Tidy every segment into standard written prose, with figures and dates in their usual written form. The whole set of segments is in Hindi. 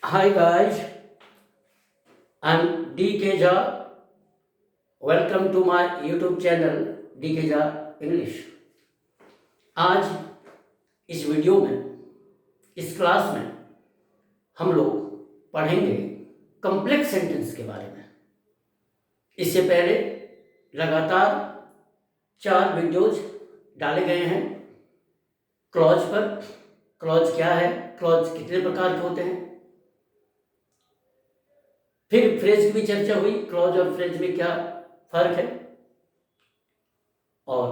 Hi guys, I'm DK Jha. Welcome to my YouTube channel DK Jha English. आज इस वीडियो में, इस क्लास में हम लोग पढ़ेंगे कॉम्प्लेक्स सेंटेंस के बारे में। इससे पहले लगातार 4 वीडियोज डाले गए हैं क्लॉज पर। क्लॉज क्या है, क्लॉज कितने प्रकार के होते हैं, फिर फ्रेज की भी चर्चा हुई, क्लॉज और फ्रेज में क्या फर्क है, और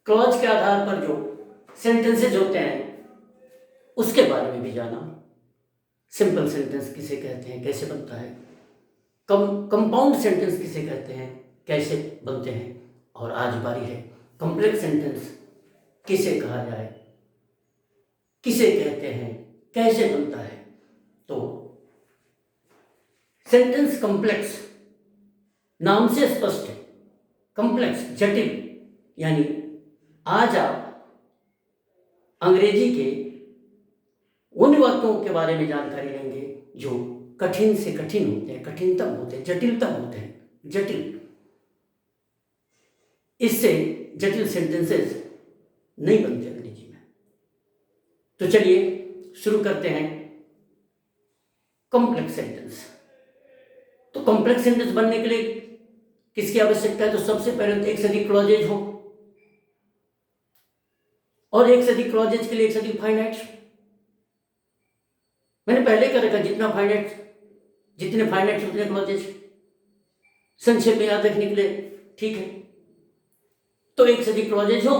क्लॉज के आधार पर जो सेंटेंसेज होते हैं उसके बारे में भी जाना। सिंपल सेंटेंस किसे कहते हैं, कैसे बनता है, कंपाउंड सेंटेंस किसे कहते हैं, कैसे बनते हैं, और आज बारी है कॉम्प्लेक्स सेंटेंस किसे कहा जाए, किसे कहते हैं, कैसे बनता है। तो सेंटेंस कॉम्प्लेक्स नाम से स्पष्ट है, कॉम्प्लेक्स जटिल, यानी आज आप अंग्रेजी के उन वाक्यों के बारे में जानकारी लेंगे जो कठिन से कठिन होते हैं, कठिनतम होते हैं, जटिलतम होते हैं, जटिल। इससे जटिल सेंटेंसेस नहीं बनते अंग्रेजी में। तो चलिए शुरू करते हैं कॉम्प्लेक्स सेंटेंस। तो कॉम्प्लेक्स सेंटेंस बनने के लिए किसकी आवश्यकता है? तो सबसे पहले तो एक से अधिक क्लॉजेज हो, और एक से अधिक क्लॉजेज के लिए एक से अधिक फाइनाइट। मैंने पहले कर रखा, जितने फाइनाइट उतने क्लॉजेज, संक्षेप में याद रखने के लिए, ठीक है। तो एक से अधिक क्लॉजेज हो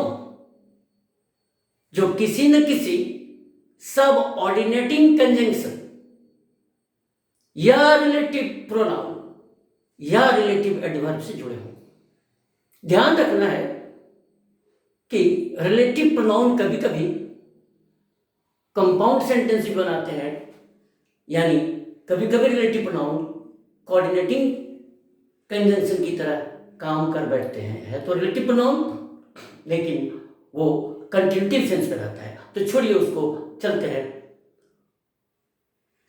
जो किसी न किसी सब ऑर्डिनेटिंग कंजंक्शन या रिलेटिव प्रोनाउन या रिलेटिव एडवर्ब से जुड़े हों। ध्यान रखना है कि रिलेटिव प्रोनाउन कभी कभी कंपाउंड सेंटेंस भी बनाते हैं, यानी कभी कभी रिलेटिव प्रोनाउन कोऑर्डिनेटिंग कंजंक्शन की तरह काम कर बैठते हैं। है तो रिलेटिव प्रोनाउन, लेकिन वो कंटिन्यूटिव सेंस में रहता है। तो छोड़िए उसको, चलते हैं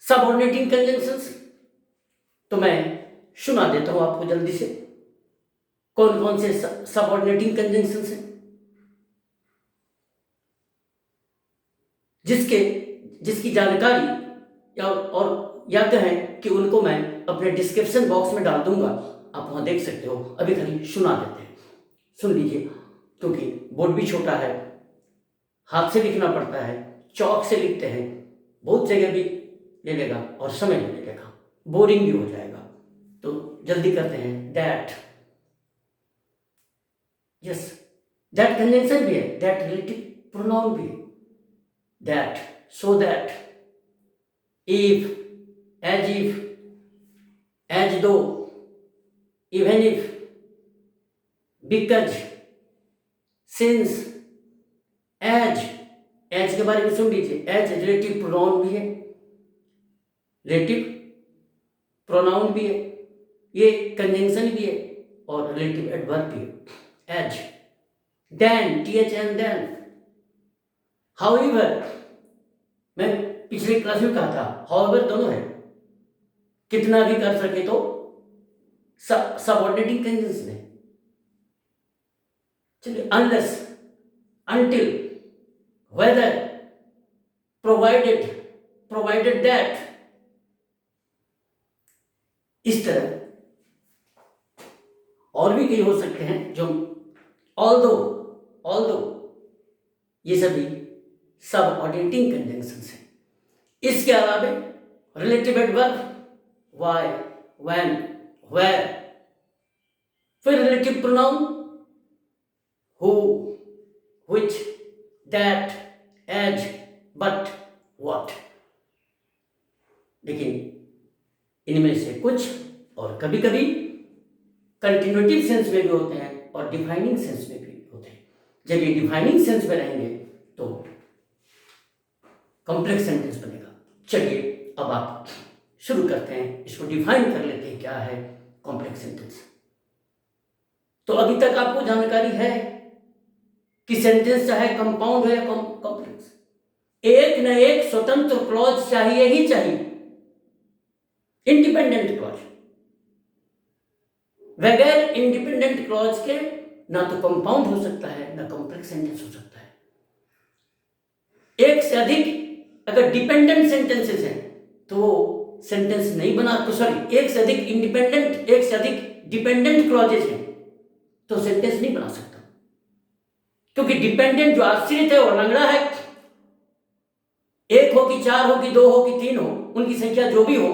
सबऑर्डिनेटिंग कंजंक्शंस। तो मैं सुना देता हूं आपको जल्दी से कौन कौन से सबऑर्डिनेटिंग कंजंक्शंस हैं, जिसकी जानकारी या कहें कि उनको मैं अपने डिस्क्रिप्शन बॉक्स में डाल दूंगा, आप वहां देख सकते हो। अभी खाली सुना देते हैं, सुन लीजिए, क्योंकि बोर्ड भी छोटा है, हाथ से लिखना पड़ता है, चौक से लिखते हैं, बहुत जगह भी ले लेगा और समय भी ले लेगा, बोरिंग भी हो जाएगा। तो जल्दी करते हैं। दैट, यस, दैट कंजंक्शन भी है, दैट रिलेटिव प्रोनाउन भी है। That, so that, if, as if, as though, even if, because, since, as के बारे में सुन लीजिए। as रिलेटिव प्रोनाउन भी है, रिलेटिव प्रोनाउन भी है, ये कंजंक्शन भी है और रिलेटिव एडवर्ब भी है। as, then, then, then, however, मैं पिछले क्लास में कहा था however दोनों है, कितना भी कर सके तो सबऑर्डिनेटिंग कंजंक्शन है। चलिए, unless, until, whether, provided that, इस तरह और भी कई हो सकते हैं जो although, ये सभी सबऑर्डिनेटिंग कंजंक्शंस हैं। इसके अलावा relative adverb why, when, where, फिर relative pronoun who, which, that, as, but, what। लेकिन इनमें से कुछ और कभी कभी कंटिन्यूटिव सेंस में भी होते हैं और डिफाइनिंग सेंस में भी होते हैं। जब ये डिफाइनिंग सेंस में रहेंगे तो कॉम्प्लेक्स सेंटेंस बनेगा। चलिए अब आप शुरू करते हैं, इसको डिफाइन कर लेते हैं क्या है कॉम्प्लेक्स सेंटेंस। तो अभी तक आपको जानकारी है कि सेंटेंस चाहे कंपाउंड हो या कॉम्प्लेक्स, एक न एक स्वतंत्र क्लॉज चाहिए ही चाहिए, इंडिपेंडेंट क्लॉज। बगैर इंडिपेंडेंट क्लॉज के ना तो कंपाउंड हो सकता है ना कॉम्प्लेक्स सेंटेंस हो सकता है। एक से अधिक अगर डिपेंडेंट सेंटेंसेस हैं तो वो सेंटेंस नहीं बना, तो सॉरी, एक से अधिक इंडिपेंडेंट, एक से अधिक डिपेंडेंट क्लॉजेस हैं तो सेंटेंस नहीं बना सकता, क्योंकि डिपेंडेंट जो आश्रित है वो लंगड़ा है। एक हो कि चार हो कि दो हो कि तीन हो, उनकी संख्या जो भी हो,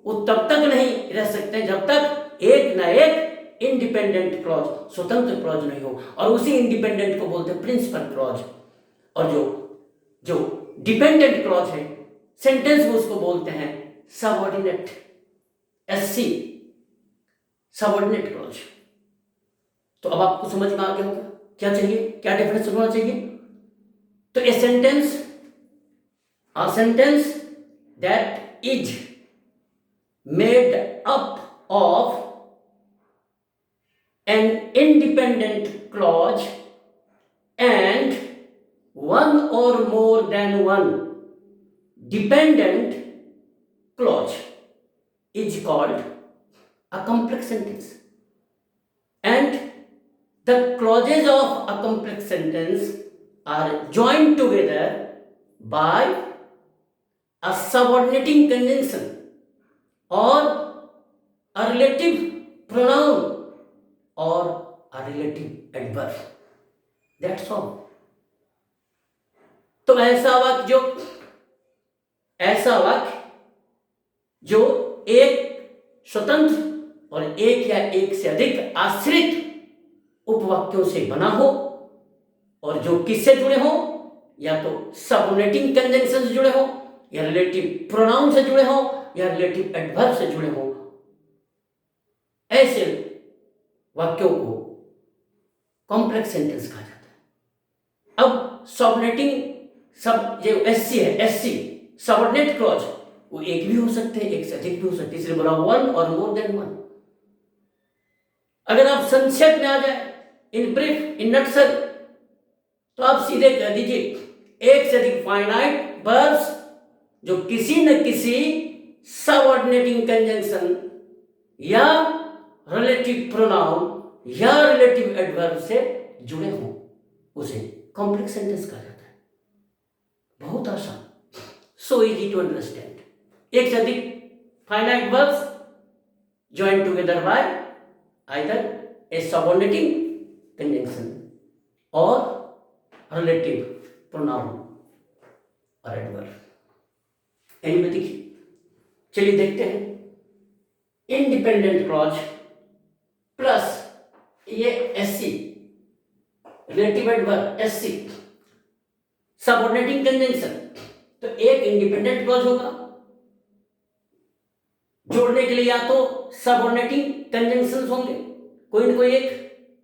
वो तब तक नहीं रह सकते जब तक एक न एक इंडिपेंडेंट क्लॉज, स्वतंत्र क्लॉज नहीं हो, और उसी इंडिपेंडेंट को बोलते हैं प्रिंसिपल क्लॉज। और जो जो डिपेंडेंट क्लॉज है सेंटेंस में उसको बोलते हैं सबऑर्डिनेट, एससी, सबऑर्डिनेट क्लॉज। तो अब आपको समझ में आ गया होगा क्या चाहिए, क्या डेफिनेशन होना चाहिए। तो a sentence that is made up of an independent clause and one or more than one dependent clause is called a complex sentence, and the clauses of a complex sentence are joined together by a subordinating conjunction or a relative pronoun or a relative adverb. That's all. तो ऐसा वाक्य जो एक स्वतंत्र और एक या एक से अधिक आश्रित उपवाक्यों से बना हो और जो किससे जुड़े हो, या तो सबऑर्डिनेटिंग कंजंक्शन से जुड़े हो, या रिलेटिव प्रोनाउन से जुड़े हो, या रिलेटिव एडवर्ब से जुड़े हो, ऐसे वाक्यों को कॉम्प्लेक्स सेंटेंस कहा जाता है। अब सबऑर्डिनेटिंग, सब जो एससी है, एससी सबऑर्डिनेट क्लॉज, वो एक भी हो सकते हैं, एक से अधिक भी हो सकते हैं, इसलिए बोला वन और मोर देन वन। अगर आप संक्षेप में आ जाए, इन ब्रीफ, इन नटशल, तो आप सीधे कह दीजिए एक से अधिक फाइनाइट वर्ब्स जो किसी न किसी सबऑर्डिनेटिंग कंजंक्शन या रिलेटिव प्रोनाउन या रिलेटिव एडवर्ब से जुड़े हों, उसे कॉम्प्लेक्स सेंटेंस कहा जाता है। बहुत आसान, सो इजी टू अंडरस्टैंड। एक से अधिक finite verbs joined together by either a subordinating conjunction or relative pronoun or adverb। Anybody? चलिए देखते हैं। इंडिपेंडेंट क्लॉज प्लस ये SC, relative adverb SC, subordinating conjunction, तो एक इंडिपेंडेंट क्लॉज होगा जोड़ने के लिए, या तो सबऑर्डिनेटिंग कंजंक्शंस होंगे कोई न कोई एक,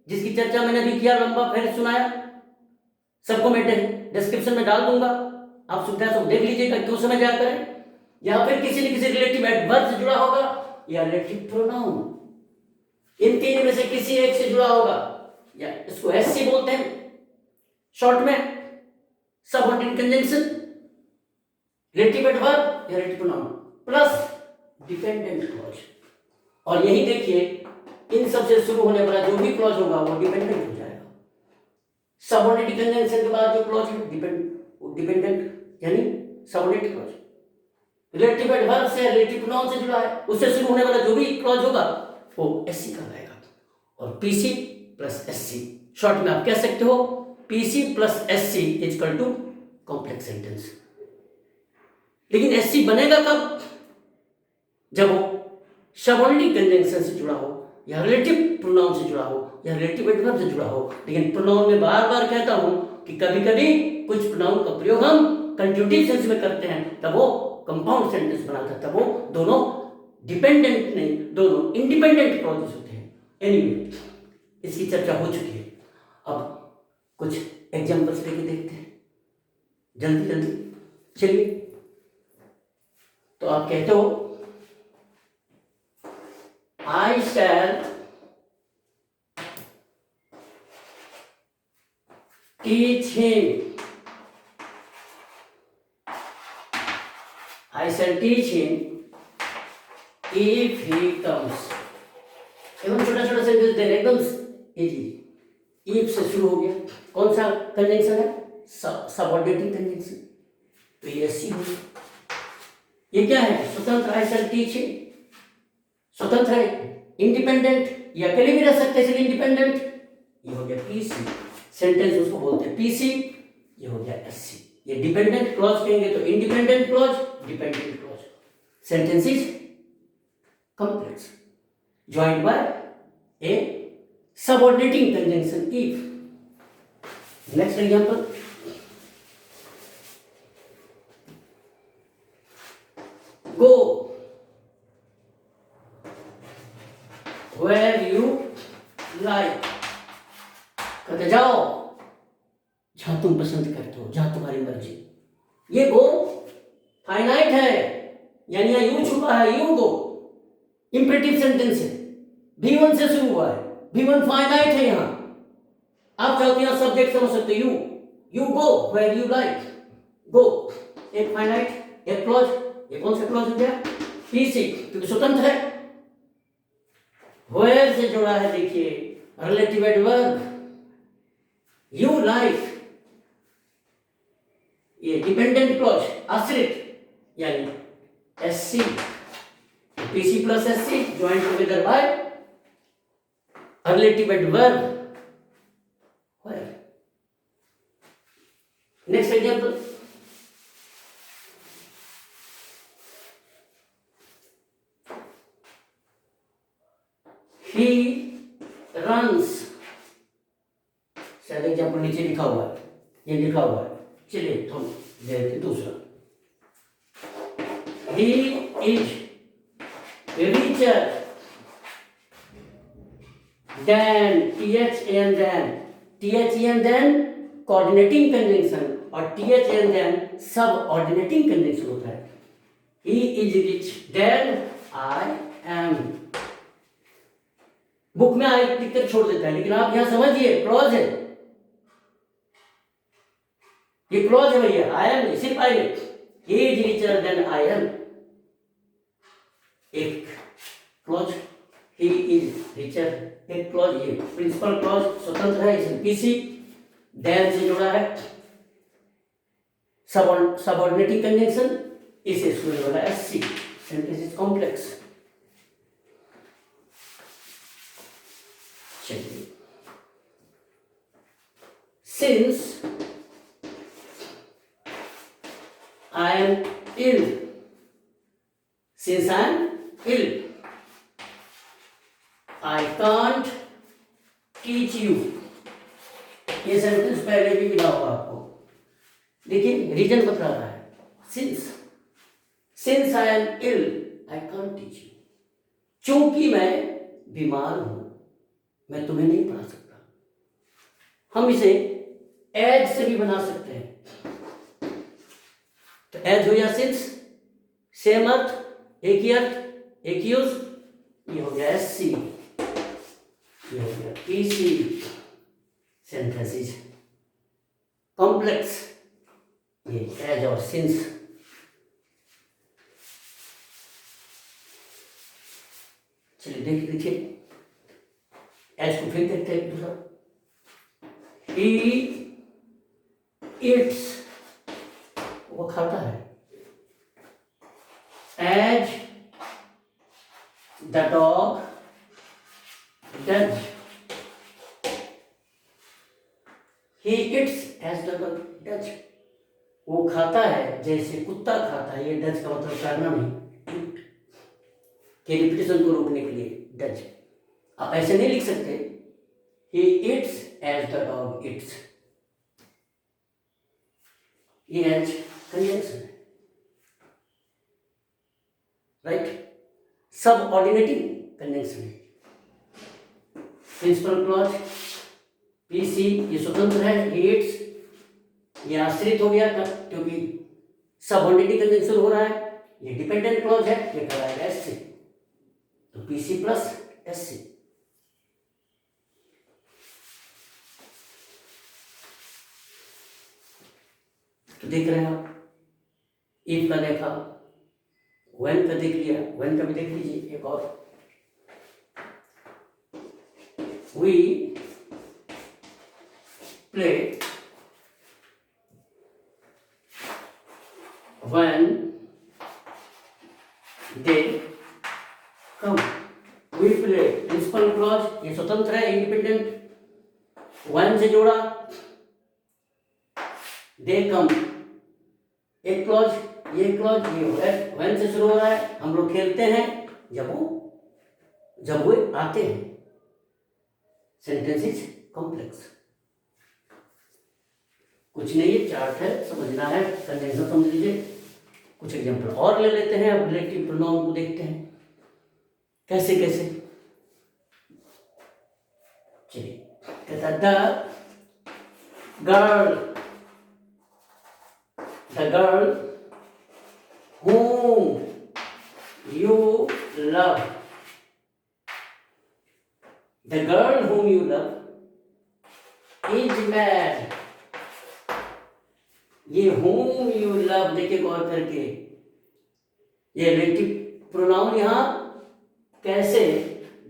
जिसकी चर्चा मैंने अभी किया, लंबा फिर सुनाया, सबको मैं डिस्क्रिप्शन में डाल दूंगा, आप सुविधा सब देख लीजिएगा, क्यों समझ आया करें। या फिर किसी न किसी रिलेटिव एडवर्ब से जुड़ा होगा या रिलेटिव प्रोनाउन, इन तीन में से किसी एक से जुड़ा होगा, या इसको एससी बोलते हैं शॉर्ट में, सबऑर्डिनेट कंजंक्शन, रिलेटिव एडवर्ब या relative pronoun plus dependent clause. और यही देखिए, इन सब से शुरू होने वाला जो भी क्लॉज होगा वो डिपेंडेंट हो जाएगा। सबऑर्डिनेट कंजंक्शन के बाद जो क्लॉज है डिपेंडेंट यानी सबऑर्डिनेट क्लॉज, रिलेटिव एडवर्ब से रिलेटिव प्रोनाउन से जुड़ा है, उससे शुरू होने वाला जो भी क्लॉज होगा वो एससी कहलाएगा। और पीसी प्लस एससी, शॉर्ट में आप कह सकते हो PC plus SC is equal to complex sentence. लेकिन एससी बनेगा कब? जब वो सबऑर्डिनेटिंग कंजंक्शन से जुड़ा हो, या रिलेटिव प्रोनाउन से जुड़ा हो, या रिलेटिव एडवर्ब से जुड़ा हो। लेकिन प्रोनाउन में बार बार कहता हूं कि कभी कभी कुछ प्रोनाउन का प्रयोग हम कंज्यूगेटिव सेंस में करते हैं, तब वो कंपाउंड सेंटेंस बनाता है, तब वो दोनों डिपेंडेंट नहीं, दोनों इंडिपेंडेंट क्लॉजेस होते हैं। एनीवे, इसकी चर्चा हो चुकी है, अब कुछ एग्जांपल्स लेके देखते हैं जल्दी जल्दी। चलिए, तो आप कहते हो I shall teach him I shall teach him if he comes. एकदम छोटा छोटा सेंटेंस दे रहे एकदम इजी। इफ से शुरू हो गया, कौन सा कंजंक्शन है? Subordinating conjunction. तो ये सी हो गया। ये क्या है? स्वतंत्र। आई शैल टीच हिम, स्वतंत्र है, इंडिपेंडेंट, ये अकेले भी रह सकते हैं इसलिए इंडिपेंडेंट। ये हो गया पीसी, सेंटेंस उसको बोलते हैं पीसी। ये हो गया एससी। ये डिपेंडेंट क्लॉज कहेंगे तो independent clause, dependent clause. Sentence is complex joined by a subordinating conjunction if. Next example, go where you like, कहते जाओ जहां तुम पसंद करते हो, जहां तुम्हारी मर्जी। ये गो फाइनाइट है, यानी यहाँ यू छुपा है, यू गो इंपेरेटिव सेंटेंस है, V1 से शुरू हुआ है, V1 फाइनाइट है। यहां आप चाहते हैं सब्जेक्ट समझ सकते हो, you go where you like. Go एक फाइनाइट, एक क्लॉज, ये कौन सा क्लॉज हो गया? पीसी, क्योंकि स्वतंत्र है। वेयर से जुड़ा है, देखिए रिलेटिव एडवर्ब। यू लाइक ये डिपेंडेंट क्लॉज, आश्रित, यानी SC. PC plus SC joined together by relative adverb. Where? Next example. He runs. शायद एग्जाम्पल नीचे लिखा हुआ है, ये लिखा हुआ है। चलिए हम देखते दूसरा। He is richer than, THN than coordinating conjunction और THN than subordinating conjunction होता है। He is rich than I am। Book में आई लिखकर छोड़ देता है, लेकिन आप यहां समझिए क्लॉज है, ये क्लॉज है भैया, I am सिर्फ I है। He is richer than I am, एक क्लॉज, ही इज रिचर, एक क्लॉज, ये प्रिंसिपल क्लॉज स्वतंत्र है, इसमें पीसी। देन से जुड़ा है सबऑर्डिनेटिंग कंजंक्शन, इसे शुरू वाला एससी। Sentence is complex. चलिए, since I am ill, since I am ill, I can't teach you। ये सेंटेंस पहले भी मिला होगा आपको, लेकिन रीजन बता रहा है। since I am ill, I can't teach you। चूंकि मैं बीमार हूं, मैं तुम्हें नहीं पढ़ा सकता। हम इसे एज से भी बना सकते हैं। तो एज हो या सिंस, सेम अर्थ, एक ही अर्थ, एक यूज। ये हो गया एससी, ये हो गया पीसी। सेंटेंस इज कॉम्प्लेक्स, ये एज और सिंस। चलिए देखिए एज को फिर देखते हैं दूसरा। ही इट्स, वो खाता है। As the dog does, he eats as the dog does। वो खाता है जैसे कुत्ता खाता है। ये डज का मतलब करना नहीं, के रिपीटेशन को रोकने के लिए डज। आप ऐसे नहीं लिख सकते, he eats as the dog eats। ये एज कंजंक्शन है, राइट। सबऑर्डिनेटिंग कंजंक्शन है, प्रिंसिपल क्लॉज, पीसी ये स्वतंत्र है, इट्स ये आश्रित हो गया था क्योंकि सबऑर्डिनेटिंग कंजंक्शन हो रहा है। ये डिपेंडेंट क्लॉज है, ये कराएगा एस से, तो पीसी प्लस एस सी। तो देख रहे हैं आप, इफ का देखा, व्हेन का देख लिया, व्हेन का भी देख लीजिए एक और। We play when they come. We play principal clause, ये स्वतंत्र है, इंडिपेंडेंट। व्हेन से जोड़ा, दे कम एक क्लॉज, ये क्लॉज ये हो गया। व्हेन से शुरू हो रहा है, हम लोग खेलते हैं जब वो आते हैं। Sentence is complex. कुछ नहीं है, चार्ट है, समझना है, कंडेंसर समझ लीजिए। कुछ एग्जांपल और ले लेते हैं, अब रिलेटिव प्रोनाउन को देखते हैं कैसे कैसे। चलिए, कहता the girl whom you love, the girl whom you love is mad। ये whom you love देखिए गौर करके, ये रिलेटिव प्रोनाउन यहाँ कैसे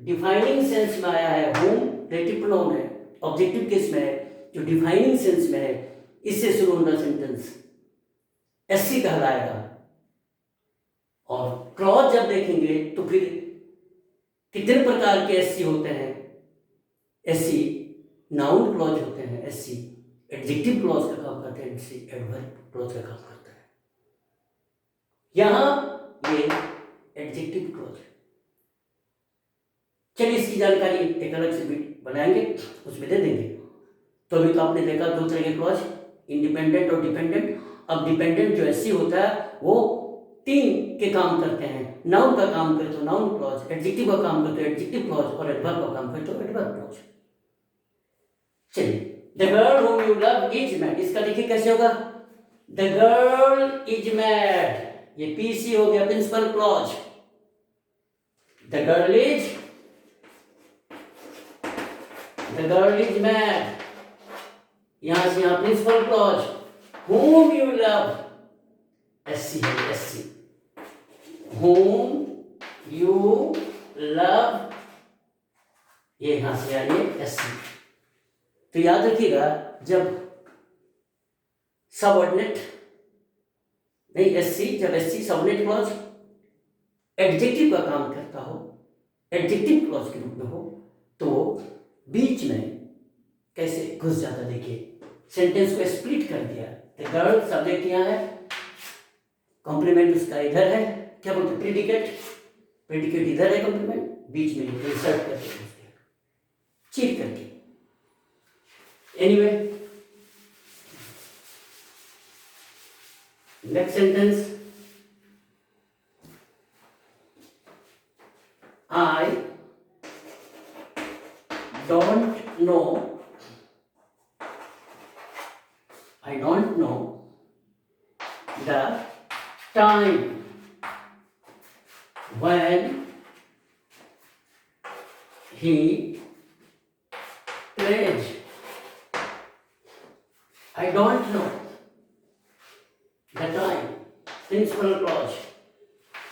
डिफाइनिंग सेंस में आया है। whom रिलेटिव प्रोनाउन है, ऑब्जेक्टिव केस में है, जो डिफाइनिंग सेंस में है, इससे शुरू होना सेंटेंस एससी कहलाएगा। और क्लॉज जब देखेंगे तो फिर कितने प्रकार के एससी होते हैं। एससी नाउन क्लॉज होते हैं, एससी एडजेक्टिव क्लॉज का काम करते हैं, एससी एडवर्ब क्लॉज का काम करता है। यहां ये एडजेक्टिव क्लॉज है। चलिए इसकी जानकारी एक अलग से बनाएंगे, उसमें दे देंगे। तो अभी तो आपने देखा दो तरह के क्लॉज, इंडिपेंडेंट और डिपेंडेंट। अब डिपेंडेंट जो एससी होता है वो तीन के काम करते हैं। नाउन का काम करे तो नाउन क्लॉज, एडजेक्टिव का काम करे तो एडजेक्टिव क्लॉज, और एडवर्ब का काम करे तो एडवर्ब क्लॉज। चलिए, the girl whom you love is mad, इसका देखिए कैसे होगा। द गर्ल इज मैड, ये पीसी हो गया, principal clause. The girl is mad, यहां से यहां principal clause. whom you love, SC है, एससी whom you love, ये यहां से आइए एससी। तो याद रखिएगा, जब सबऑर्डिनेट नहीं एससी, जब एससी सबऑर्डिनेट क्लॉज एडजेक्टिव का काम करता हो, एडजेक्टिव क्लॉज के रूप में हो, तो बीच में कैसे घुस जाता। देखिए सेंटेंस को स्प्लिट कर दिया। द गर्ल सब्जेक्ट यहाँ है, कॉम्प्लीमेंट उसका इधर है, क्या बोलते प्रेडिकेट, प्रेडिकेट इधर है, कॉम्प्लीमेंट बीच में इंसर्ट करके चीट करके। Anyway, next sentence, I don't know, I don't know the time when he plays. I don't know the time, principal clause,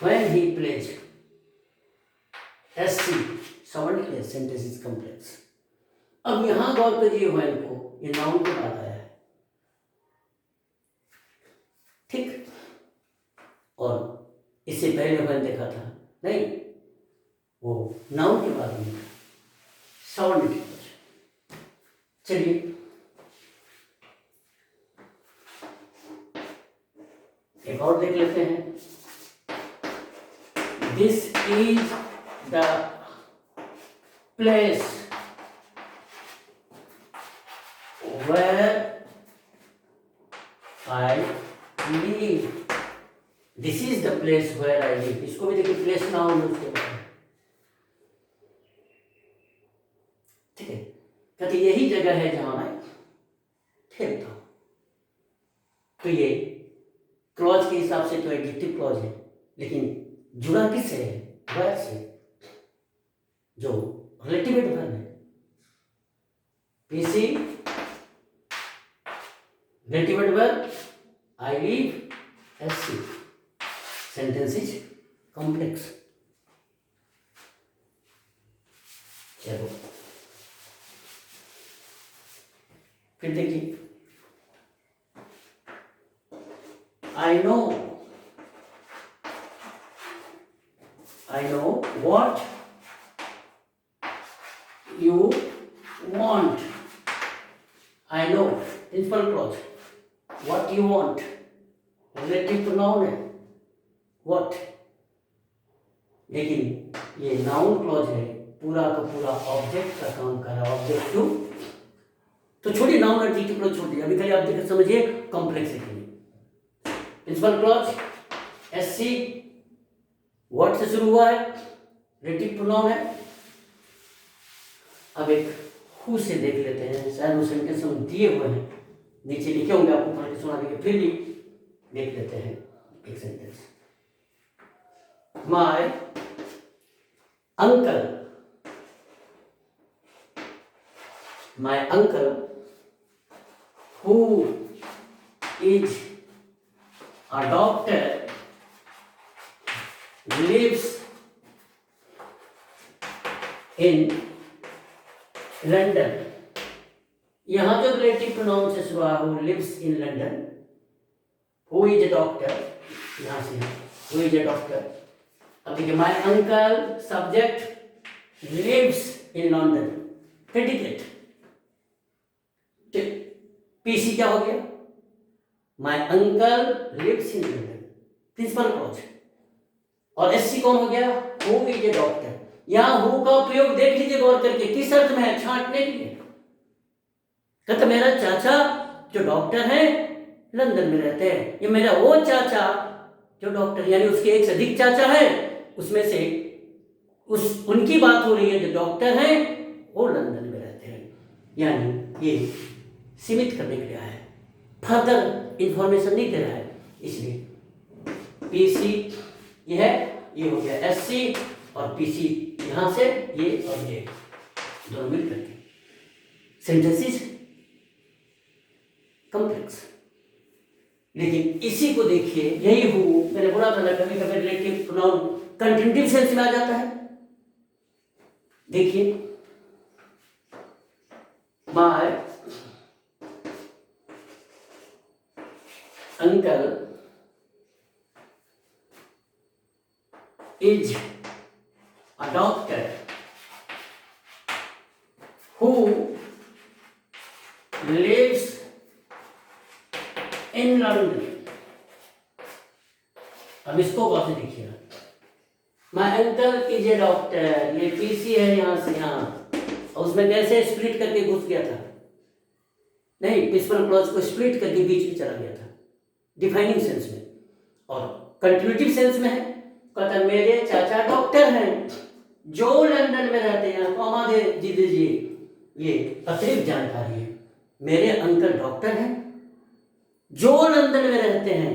when he plays. SC, someone clear, sentence is complex. अब यहां गौर करिए when को, ये नाउन के बाद आया है, ठीक। और इससे पहले when देखा था नहीं, वो नाउन के बाद में साउंड के बाद। चलिए एक और देख लेते हैं। This is the place where I live. This is the place where I live, इसको भी देखिए प्लेस नाउन यूज किया है, ठीक है। कहते यही जगह है जहां मैं ठहरता हूं। तो ये क्लॉज के हिसाब से तो एडजेक्टिव क्लॉज है, लेकिन जुड़ा किससे है, वर्ब से, जो रिलेटिव एडवर्ब है। PC relative adverb, I live, SC, sentence is complex. चलो फिर देखिए, I know what you want. I know principal clause, what you want, relative pronoun है what, लेकिन ये नाउन क्लॉज है, पूरा का पूरा ऑब्जेक्ट का काम कर रहा है, ऑब्जेक्ट टू। तो छोड़िए नाउन और एडजेक्टिव क्लॉज छोड़ दीजिए, अभी खाली आप देखिए समझिए complexity. Principal clause SC what से शुरू हुआ है, रिलेटिव प्रोनाउन है। अब एक हु से देख लेते हैं, शायद वो सेंटेंस हम दिए हुए हैं, नीचे लिखे होंगे, आपको पढ़ के सुना देंगे, फिर भी देख लेते हैं एक sentence. My uncle who is a doctor lives in London। यहां जो रिलेटिव प्रोनाउन से शुरू हुआ वो lives in London. Who is a doctor, यहां से हु इज ए डॉक्टर। अब देखिए my uncle subject lives in London, predicate, PC क्या हो गया, my uncle lives in London, principal clause. और एससी कौन हो गया, हु इज ए डॉक्टर। यहां हु का प्रयोग देख लीजिए गौर करके, किस अर्थ में है, छांटने के लिए। कहता मेरा चाचा जो डॉक्टर है लंदन में रहते हैं, ये मेरा वो चाचा जो डॉक्टर, यानी उसके एक से अधिक चाचा है, उसमें से उनकी बात हो रही है, जो डॉक्टर है वो लंदन में रहते हैं। यानी ये सीमित करने के लिए है, फर्दर इंफॉर्मेशन नहीं दे रहा है, इसलिए पीसी ये है, ये हो गया एससी और पीसी यहां से ये और ये दोनों मिल करके सेंटेंसेस कॉम्प्लेक्स। लेकिन इसी को देखिए, यही हूं मैंने बोला था ना, कभी कभी रिलेटिव प्रोनाउन कंटिन्यूटिव सेंस में आ जाता है। देखिए my uncle is a doctor who lives in London। अब इसको गौर से देखिएगा, my uncle is a doctor, ये पीसी है यहां से यहां, और उसमें कैसे स्प्लिट करके घुस गया था, नहीं प्रिंसिपल क्लॉज को स्प्लिट करके बीच में चला गया था डिफाइनिंग सेंस में, और कंटिन्यूटिव सेंस में है। कहता मेरे चाचा डॉक्टर हैं जो लंदन में रहते हैं, कॉमा दे दीजिए, ये अतिरिक्त जानकारी है, मेरे अंकल डॉक्टर हैं जो लंदन में रहते हैं।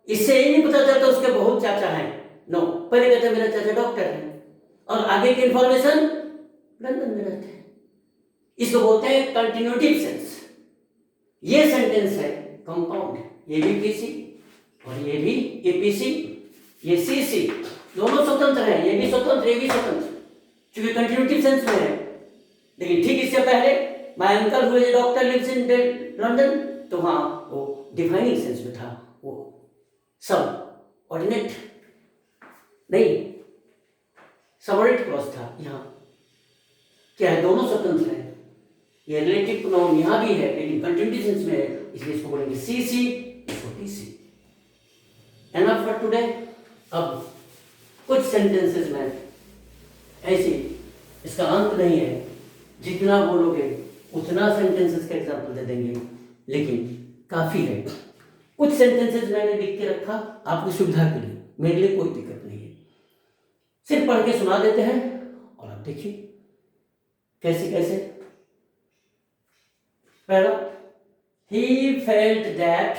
इससे ये नहीं पता चलता उसके बहुत चाचा हैं, नो, पहले कहते मेरा चाचा डॉक्टर है और आगे की इंफॉर्मेशन लंदन में रहते हैं। इसको बोलते हैं कंटिन्यूटिव सेंस। ये सेंटेंस है कंपाउंड, ये भी पीसी और ये भी एपीसी, ये सीसी, दोनों स्वतंत्र हैं, ये भी स्वतंत्र ये भी स्वतंत्र, क्योंकि कंटिन्यूटिव सेंस में है। लेकिन ठीक इससे पहले माय अंकल हुए डॉक्टर लिव्स इन लंदन, तो हाँ वो डिफाइनिंग सेंस में था, वो सब ऑर्डिनेट नहीं सबऑर्डिनेट क्लॉज था। यहाँ क्या है, दोनों स्वतंत्र हैं, ये रिलेटिव प्रोनाउन यहाँ भी है लेकिन कंटिन्यूटिव सेंस में है, इसलिए इसको बोलेंगे सीसी, इसको पीसी। Enough for today. अब कुछ सेंटेंसेस में ऐसी, इसका अंत नहीं है, जितना बोलोगे उतना सेंटेंसेस का एग्जांपल दे देंगे, लेकिन काफी है। कुछ सेंटेंसेस मैंने लिख के रखा आपकी सुविधा के लिए, मेरे लिए कोई दिक्कत नहीं है, सिर्फ पढ़ के सुना देते हैं और आप देखिए कैसे कैसे। पहला, he felt that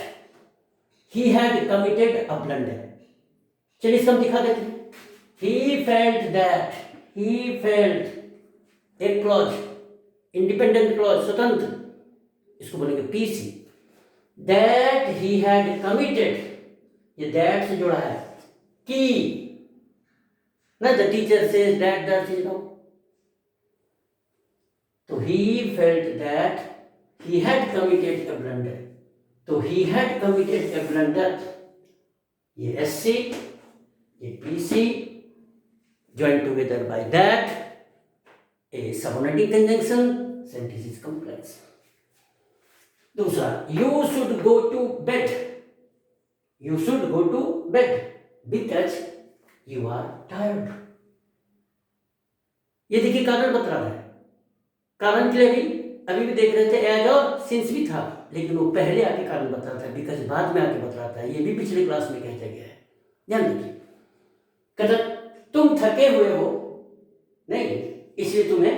he had committed a blunder। चलिए इसका हम दिखा देते हैं। he felt एक क्लॉज, इंडिपेंडेंट क्लॉज, स्वतंत्र, इसको बोलेंगे PC. that he had committed, ये that से जुड़ा है, key. Now the teacher says that is no. So he felt that he had committed a blunder. So he had committed a blunder. ये SC, ये PC joined together by that, a subordinating conjunction, sentence is complex. दूसरा, you should go to bed. You should go to bed because you are tired. ये देखिए कारण बता रहा है. कारण के लिए अभी भी देख रहे थे एज और सिंस भी था, लेकिन वो पहले आके कारण बता रहा था, बिकॉज बाद में आके बता रहा था. ये भी पिछले क्लास में कहता गया है, ध्यान रखिए. कहता तुम थके हुए हो नहीं, इसलिए तुम्हें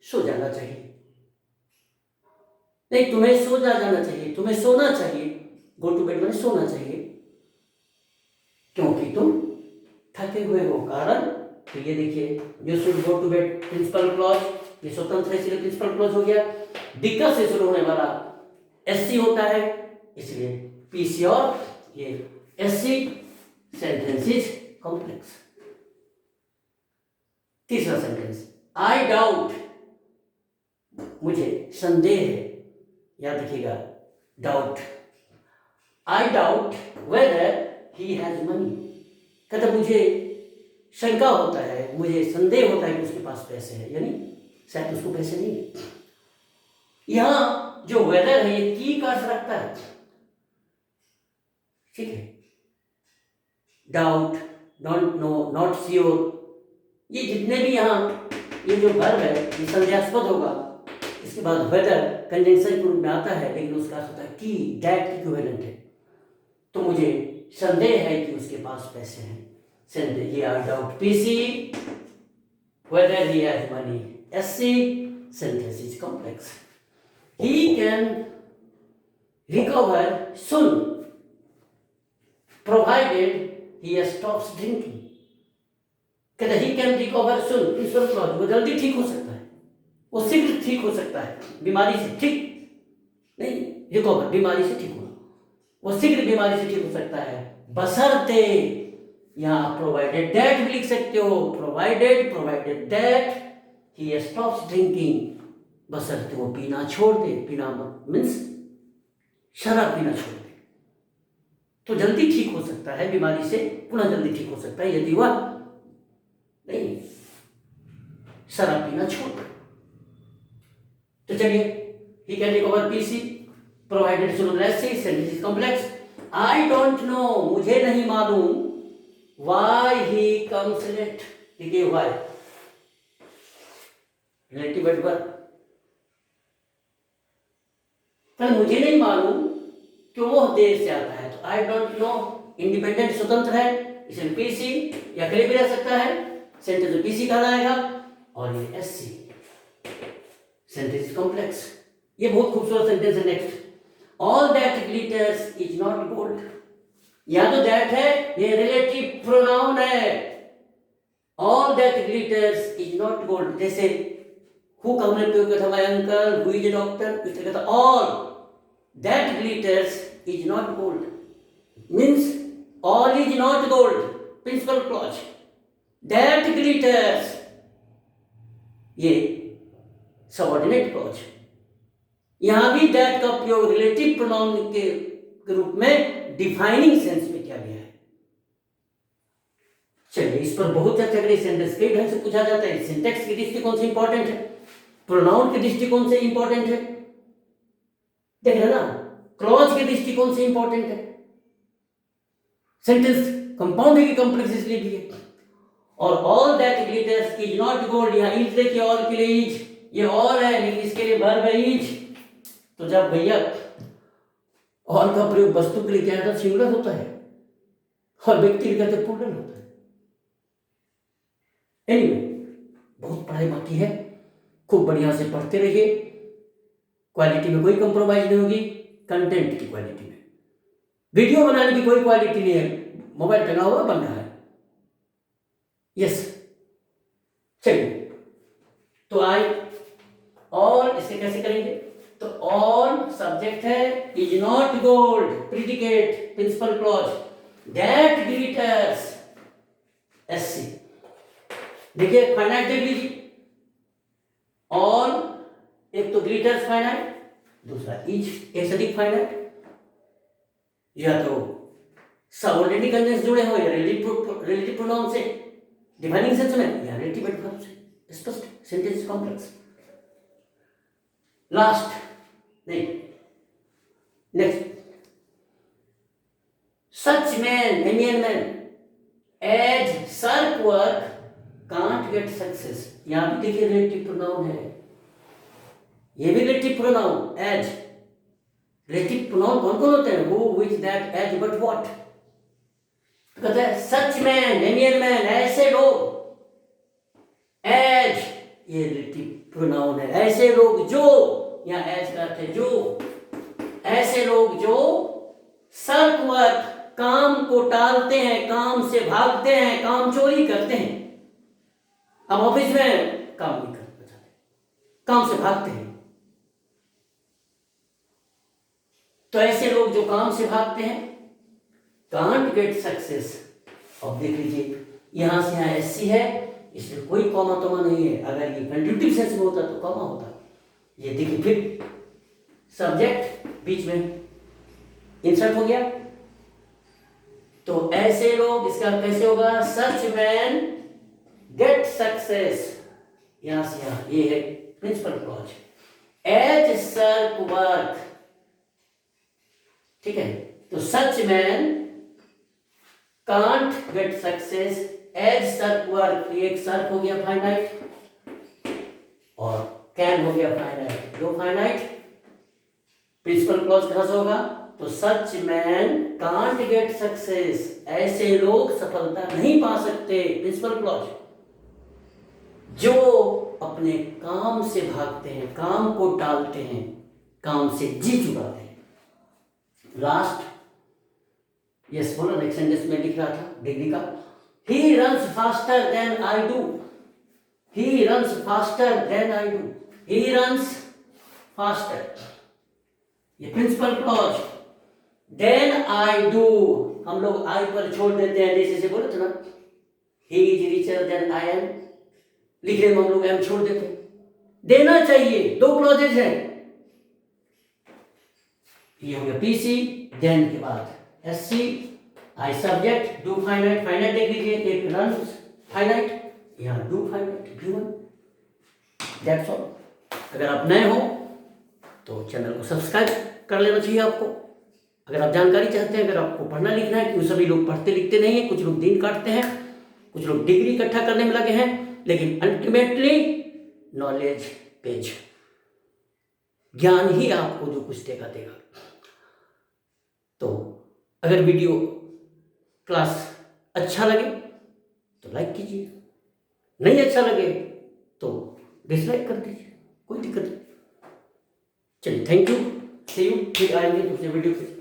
सो जाना चाहिए. नहीं, तुम्हें सो जाना चाहिए, तुम्हें सोना चाहिए. गो टू बेड मैंने सोना चाहिए, क्योंकि तुम थके हुए हो. कारण तो ये देखिए, you should go to bed principal clause, ये स्वतंत्र है इसलिए प्रिंसिपल क्लॉज हो गया. दिक्कत से शुरू होने वाला एससी होता है, इसलिए पीसी और ये एससी, सेंटेंस इज कॉम्प्लेक्स. तीसरा सेंटेंस, आई डाउट, मुझे संदेह है. याद रखिएगा, doubt. I doubt weather he has money. कहता मुझे शंका होता है, मुझे संदेह होता है कि उसके पास पैसे हैं, यानी शायद उसको पैसे नहीं है. यहां जो वेदर है ये की का अर्थ रखता है, ठीक है. Doubt, don't know, not sure, ये जितने भी यहां ये जो वर्ब है ये संदेहास्पद होगा. इसके बाद वेदर कंजंक्शन के रूप में आता है, लेकिन उसका अर्थ होता है की, दैट इक्विवेलेंट है. तो मुझे संदेह है कि उसके पास पैसे हैं. संदेह, ये I doubt PC, weather he has money SC, sentence is complex. He can recover soon, provided he stops drinking. कहते he can recover soon, इस पर क्लॉज, वो जल्दी ठीक हो सकता है, वो शीघ्र ठीक हो सकता है. बीमारी से ठीक नहीं, रिकवर बीमारी से ठीक होना, वो शीघ्र बीमारी से ठीक हो सकता है, बशर्ते. यहाँ प्रोवाइडेड दैट भी लिख सकते हो, provided that he stops drinking, बशर्ते वो पीना छोड़ दे. पीना मीन्स शराब पीना छोड़ दे, तो जल्दी ठीक हो सकता है बीमारी से, पुनः जल्दी ठीक हो सकता है यदि वह नहीं शराब पीना छोड़ दे. तो चलिए, he can recover PC, provided soon as SC, sentence is complex. I don't know, मुझे नहीं मालूम. Why he comes late, देखिए why रिलेटिव एडवर्ब. पर मुझे नहीं मालूम क्यों वो देर से आता है, तो आई डोंट नो इंडिपेंडेंट स्वतंत्र है, इसमें पीसी या अकेले भी रह सकता है, सेंटेंस पीसी कहलाएगा. और ये एससी, सेंटेंस कॉम्प्लेक्स. ये बहुत खूबसूरत सेंटेंस है. Next, all that glitters is not gold. यहां जो दैट है ये रिलेटिव प्रोनाउन है. All that glitters is not gold, जैसे हु का हमने प्रयोग किया था, my uncle who is a doctor, इस तरह का. All that glitters is not gold means all is not gold, principal clause. That glitters, ये सबऑर्डिनेट क्लॉज. यहां भी दैट का प्रयोग रिलेटिव प्रोनाउन के रूप में डिफाइनिंग सेंस में किया गया है. चलिए, इस पर बहुत चर्चा करें. सेंटेंस कई ढंग से पूछा जाता है. सिंटैक्स के दृष्टिकोण से इंपॉर्टेंट है, प्रोनाउन के दृष्टिकोण से इंपॉर्टेंट है, देख रहे ना, क्लॉज के दृष्टिकोण से इंपॉर्टेंट है. सेंटेंस कंपाउंड है कि कॉम्प्लेक्स इसलिए भी है. और all that glitters is not gold, यहाँ इज देखिए, और के लिए इज, ये और है लेकिन इसके लिए वर्ब है इज. तो जब भैया और का प्रयोग वस्तु के लिए किया जाता है सिंगुलर होता है, और व्यक्ति के कहते प्लूरल होता है. एनीवे, बहुत पढ़ाई बाकी है, खूब बढ़िया से पढ़ते रहिए. क्वालिटी में कोई कंप्रोमाइज नहीं होगी, कंटेंट की क्वालिटी में. वीडियो बनाने की कोई क्वालिटी नहीं है, मोबाइल टंगा हुआ बन रहा है. यस, चलिए. तो आई और इससे कैसे करेंगे, तो ऑल सब्जेक्ट है, is not gold predicate principal clause, that glitters SC। देखिए फाइनाइट देख लीजिए, ऑल, एक तो ग्रेटर फाइनाइट, दूसरा ईच, एक से अधिक फाइनाइट, या तो सबऑर्डिनेट कंजंक्शन जुड़े हो या रिलेटिव प्रोनाउन से डिफाइनिंग सेंस में या रिलेटिव एडवर्ब से स्पष्ट सेंटेंस कॉम्प्लेक्स। लास्ट नहीं, next, such man, Indian man as shirk work can't get success. यहां भी देखिए रिलेटिव प्रोनाउन है, ये भी relative pronoun as. Relative pronoun कौन कौन होते हैं? Who, which, that, as, but, what. कहते हैं सच मैन, इंडियन मैन, ऐसे लोग, एज ये रिलेटिव प्रोनाउन है, ऐसे लोग जो, या एज का अर्थ है जो, ऐसे लोग जो सर्क वर्क काम को टालते हैं, काम से भागते हैं, काम चोरी करते हैं। अब ऑफिस में काम नहीं कर पाते, काम से भागते हैं, तो ऐसे लोग जो काम से भागते हैं कांट गेट सक्सेस। अब देख लीजिए यहां से यहां SC है, इसमें कोई कॉमा तोमा नहीं है। अगर ये कंट्रीब्यूटिव सेंस में होता तो कॉमा होता। ये देखिए फिर सब्जेक्ट बीच में इंसर्ट हो गया, तो ऐसे लोग, इसका कैसे होगा? Such man get success. यहां से यहां ये है principal clause, as shirk work. ठीक है, तो such man can't get success as shirk work. एक सर्क हो गया फाइनाइट और कैन हो गया फाइनाइट, दो फाइनाइट। प्रिंसिपल क्लॉज कहां से होगा? तो such man can't get success, ऐसे लोग सफलता नहीं पा सकते। प्रिंसिपल क्लॉज, जो अपने काम से भागते हैं, काम को टालते हैं, काम से जी चुकाते हैं। लास्ट, यस बोलो, नेक्स्ट सेंटेंस में लिख रहा था डिग्री का, he runs faster than I do. He runs faster than I do, he runs faster, ये principal clause. Then I do, हम लोग आई पर छोड़ देते हैं, जैसे बोले थे ना, he is richer than I am, लिखने में हम लोग एम छोड़ देते हैं। देना चाहिए, दो क्लॉजेज हैं, ये हो गया PC, देन के बाद SC, I subject, do finite, finite देख लीजिए, एक रन्स फाइनाइट, यहाँ do finite, V1, that's all. अगर आप नए हो तो चैनल को सब्सक्राइब कर लेना चाहिए आपको। अगर आप जानकारी चाहते हैं, अगर आपको पढ़ना लिखना है, क्योंकि सभी लोग पढ़ते लिखते नहीं है, कुछ लोग दिन काटते हैं, कुछ लोग डिग्री इकट्ठा करने में लगे हैं, लेकिन अल्टीमेटली नॉलेज पेज, ज्ञान ही आपको जो कुछ देगा देगा। तो अगर वीडियो क्लास अच्छा लगे तो लाइक कीजिए, नहीं अच्छा लगे तो डिसलाइक कर दीजिए, कोई दिक्कत नहीं। चलिए, थैंक यू, सी यू, फिर आएंगे दूसरे वीडियो पे।